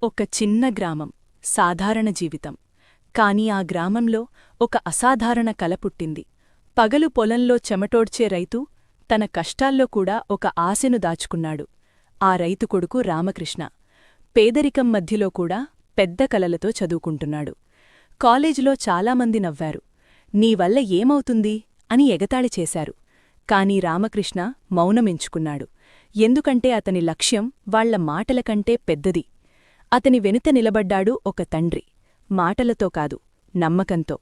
ఒక చిన్న గ్రామం, సాధారణ జీవితం. కాని ఆ గ్రామంలో ఒక అసాధారణ కల పుట్టింది. పగలు పొలంలో చెమటోడ్చే రైతు తన కష్టాల్లో కూడా ఒక ఆశను దాచుకున్నాడు. ఆ రైతు కొడుకు రామకృష్ణ. పేదరికం మధ్యలో కూడా పెద్ద కలలతో చదువుకుంటున్నాడు. కాలేజీలో చాలామంది నవ్వారు. నీవల్ల ఏమవుతుంది అని ఎగతాళి చేశారు. కాని రామకృష్ణ మౌనమెంచుకున్నాడు. ఎందుకంటే అతని లక్ష్యం వాళ్ల మాటలకంటే పెద్దది. అతని వెనుత నిలబడ్డాడు ఒక తండ్రి. మాటలతో కాదు, నమ్మకంతో.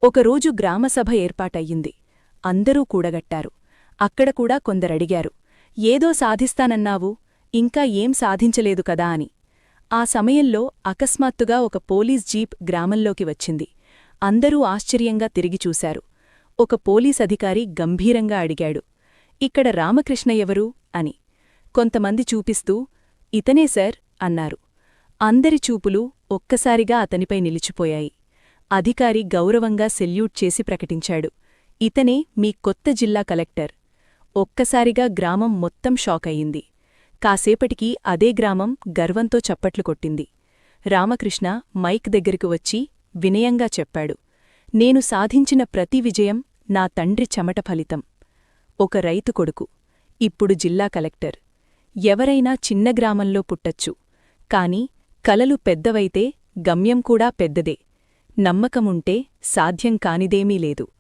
ఒకరోజు గ్రామసభ ఏర్పాటయ్యింది. అందరూ కూడగట్టారు. అక్కడ కూడా కొందరడిగారు, ఏదో సాధిస్తానన్నావు, ఇంకా ఏం సాధించలేదు కదా అని. ఆ సమయంలో అకస్మాత్తుగా ఒక పోలీస్ జీప్ గ్రామంలోకి వచ్చింది. అందరూ ఆశ్చర్యంగా తిరిగి చూశారు. ఒక పోలీస్ అధికారి గంభీరంగా అడిగాడు, ఇక్కడ రామకృష్ణ ఎవరు అని. కొంతమంది చూపిస్తూ, ఇతనే సార్ అన్నారు. అందరి చూపులు ఒక్కసారిగా అతనిపై నిలిచిపోయాయి. అధికారి గౌరవంగా సెల్యూట్ చేసి ప్రకటించాడు, ఇతనే మీ కొత్త జిల్లా కలెక్టర్. ఒక్కసారిగా గ్రామం మొత్తం షాకయ్యింది. కాసేపటికి అదే గ్రామం గర్వంతో చప్పట్లు కొట్టింది. రామకృష్ణ మైక్ దగ్గరకు వచ్చి వినయంగా చెప్పాడు, నేను సాధించిన ప్రతి విజయం నా తండ్రి చెమట ఫలితం. ఒక రైతు కొడుకు, ఇప్పుడు జిల్లా కలెక్టర్. ఎవరైనా చిన్న గ్రామంలో పుట్టచ్చు. కాని కలలు పెద్దవైతే గమ్యం కూడా పెద్దదే. నమ్మకముంటే సాధ్యం కానిదేమీ లేదు.